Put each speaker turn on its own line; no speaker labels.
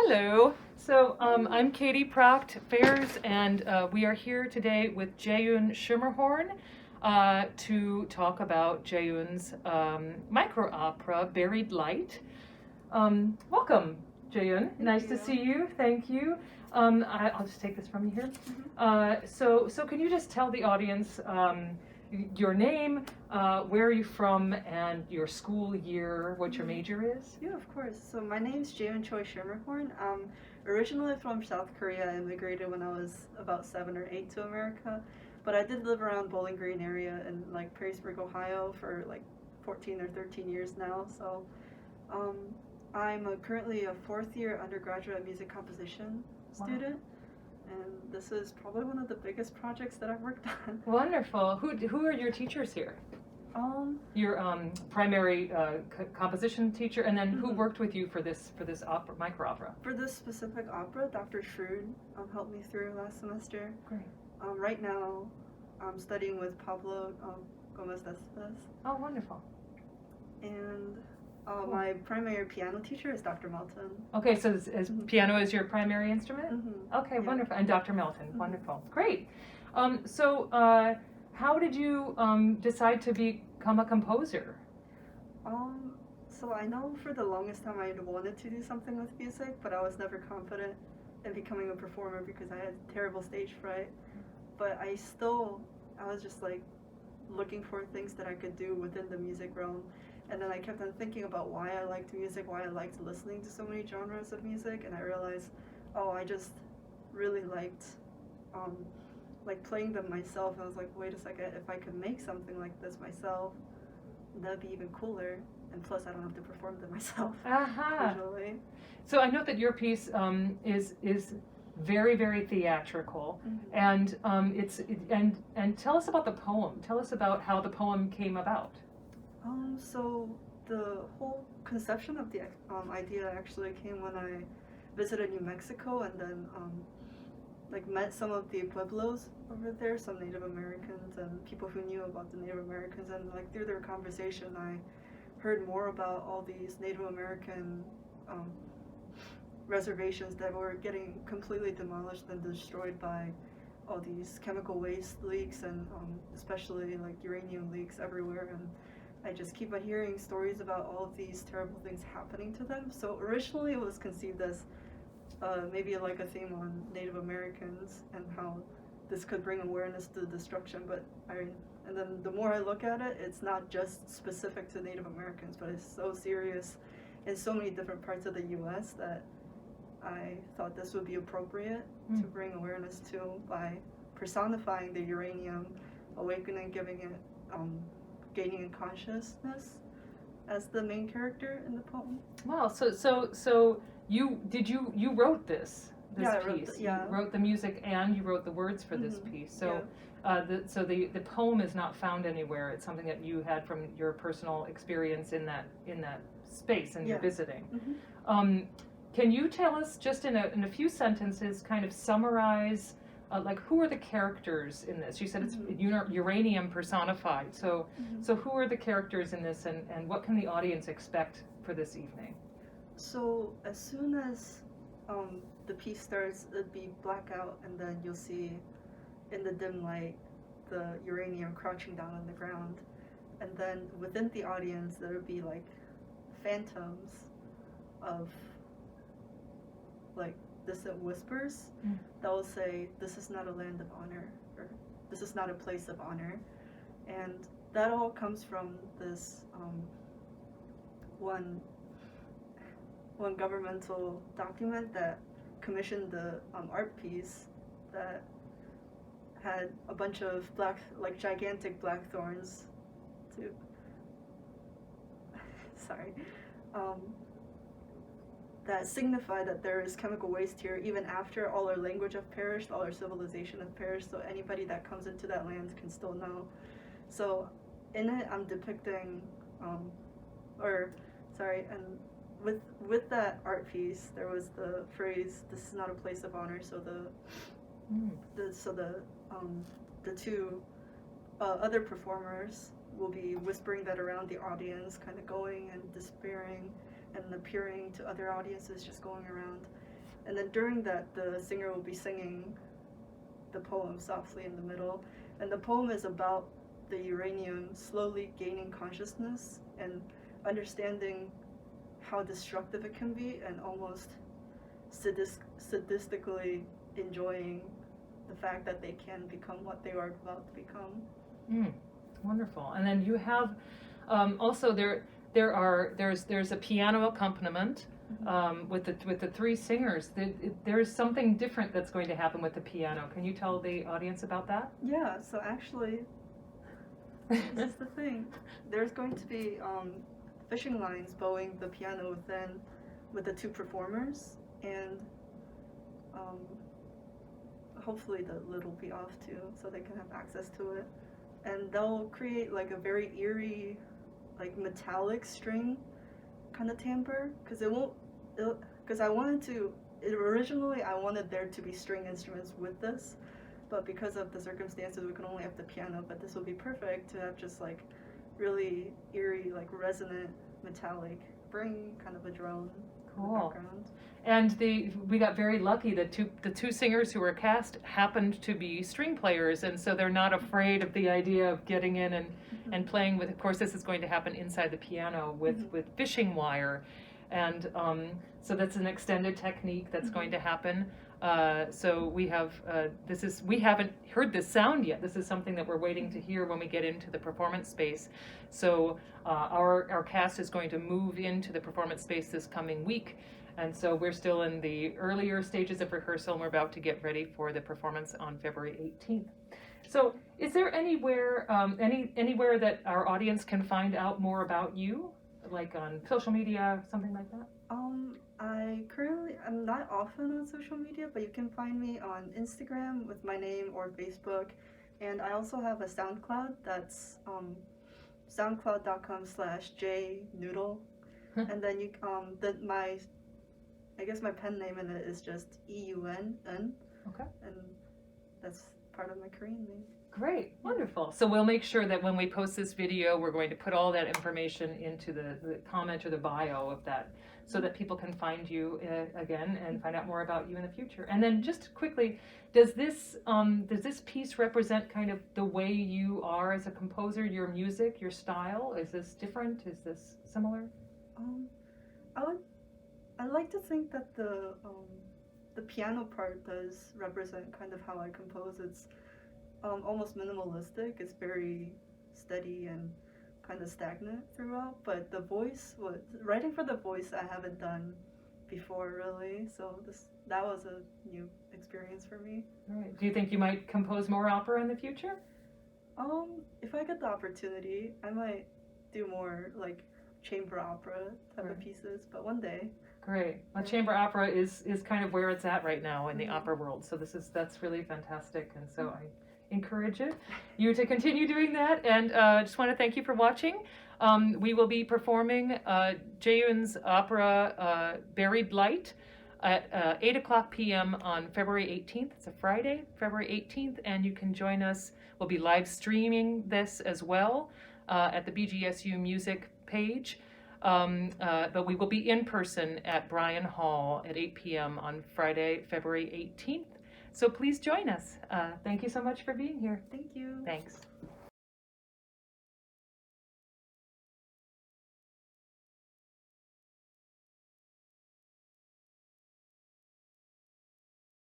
Hello. So I'm Katy Pracht Phares, and we are here today with JaeEun Choi Schermerhorn to talk about JaeEun's micro-opera, Buried Light. Welcome, JaeEun. Nice to see you. Thank you. I'll just take this from you here. So can you just tell the audience your name, where are you from, and your school year, what your major is?
Yeah, of course. So my name's JaeEun Choi Schermerhorn. I'm originally from South Korea. I immigrated when I was about 7 or 8 to America. But I did live around Bowling Green area in like Perrysburg, Ohio for like 14 or 13 years now. So I'm currently a 4th year undergraduate music composition student. And this is probably one of the biggest projects that I've worked on.
Wonderful. Who are your teachers here? Your primary composition teacher, and then who worked with you for this opera, micro opera?
For this specific opera, Dr. Shrewd helped me through last semester.
Great.
Right now, I'm studying with Pablo Gomez-Desves.
Oh, wonderful.
And my primary piano teacher is Dr. Melton.
Okay, so piano is your primary instrument? Okay,
Yeah.
Wonderful. And Dr. Melton, wonderful. Great. So how did you decide to become a composer?
So I know for the longest time I wanted to do something with music, but I was never confident in becoming a performer because I had terrible stage fright. But I was just like looking for things that I could do within the music realm. And then I kept on thinking about why I liked music, why I liked listening to so many genres of music, and I realized, I just really liked playing them myself. And I was like, wait a second, if I could make something like this myself, that'd be even cooler. And plus, I don't have to perform them myself. Usually.
So I know that your piece is very, very theatrical, and and tell us about the poem. Tell us about how the poem came about.
So the whole conception of the idea actually came when I visited New Mexico and then met some of the Pueblos over there, some Native Americans and people who knew about the Native Americans, and through their conversation I heard more about all these Native American reservations that were getting completely demolished and destroyed by all these chemical waste leaks and especially uranium leaks everywhere. And I just keep on hearing stories about all of these terrible things happening to them. So originally it was conceived as maybe a theme on Native Americans and how this could bring awareness to the destruction. And then the more I look at it, it's not just specific to Native Americans, but it's so serious in so many different parts of the U.S. that I thought this would be appropriate to bring awareness to by personifying the uranium, awakening, giving it gaining in consciousness as the main character in the poem.
Wow, so you wrote this piece. You wrote the music and you wrote the words for this piece. So the poem is not found anywhere. It's something that you had from your personal experience in that space and your visiting. Can you tell us just in a few sentences, kind of summarize who are the characters in this? You said it's uranium personified. So who are the characters in this, and what can the audience expect for this evening?
So as soon as the piece starts, it'd be blackout, and then you'll see in the dim light the uranium crouching down on the ground. And then within the audience there would be phantoms of distant whispers that will say, "This is not a land of honor," or "This is not a place of honor." And that all comes from this one governmental document that commissioned the art piece that had a bunch of gigantic black thorns to that signify that there is chemical waste here even after all our language have perished, all our civilization have perished, so anybody that comes into that land can still know. So in it I'm depicting and with that art piece there was the phrase, "This is not a place of honor," so the two other performers will be whispering that around the audience, kind of going and despairing and appearing to other audiences, just going around. And then during that, the singer will be singing the poem softly in the middle. And the poem is about the uranium slowly gaining consciousness and understanding how destructive it can be, and almost sadistically enjoying the fact that they can become what they are about to become.
Wonderful. And then you have also there's a piano accompaniment with the three singers. There's something different that's going to happen with the piano. Can you tell the audience about that?
Yeah. So actually, this is the thing. There's going to be fishing lines bowing the piano with the two performers, and hopefully the lid will be off too, so they can have access to it. And they'll create like a very eerie, like metallic string kind of timbre, because originally I wanted there to be string instruments with this, but because of the circumstances we can only have the piano, but this will be perfect to have just like really eerie, like resonant metallic, bring kind of a drone in the background.
And we got very lucky that the two singers who were cast happened to be string players, and so they're not afraid of the idea of getting in and playing with. Of course, this is going to happen inside the piano with fishing wire, and so that's an extended technique that's going to happen. So we have we haven't heard this sound yet. This is something that we're waiting to hear when we get into the performance space. So our cast is going to move into the performance space this coming week. And so we're still in the earlier stages of rehearsal, and we're about to get ready for the performance on February 18th. So is there anywhere that our audience can find out more about you, like on social media, something like that?
I'm not often on social media, but you can find me on Instagram with my name, or Facebook. And I also have a SoundCloud that's soundcloud.com/JaeNoodle. And then I guess my pen name in it is just EUN.
Okay.
And that's part of my Korean name.
Great, wonderful. So we'll make sure that when we post this video, we're going to put all that information into the comment or the bio of that, so that people can find you again and find out more about you in the future. And then just quickly, does this piece represent kind of the way you are as a composer, your music, your style? Is this different? Is this similar?
I like to think that the piano part does represent kind of how I compose. It's almost minimalistic. It's very steady and kind of stagnant throughout. But the voice, writing for the voice, I haven't done before really. So that was a new experience for me.
All right. Do you think you might compose more opera in the future?
If I get the opportunity, I might do more like chamber opera type of pieces, but one day.
Great. Well, chamber opera is kind of where it's at right now in the opera world. So that's really fantastic, and so I encourage you to continue doing that. And just want to thank you for watching. We will be performing JaeEun's opera Buried Light at 8:00 p.m. on February 18th. It's a Friday, February 18th, and you can join us. We'll be live streaming this as well at the BGSU Music page. But we will be in person at Bryan Hall at 8 p.m. on Friday, February 18th. So please join us. Thank you so much for being here.
Thank you.
Thanks.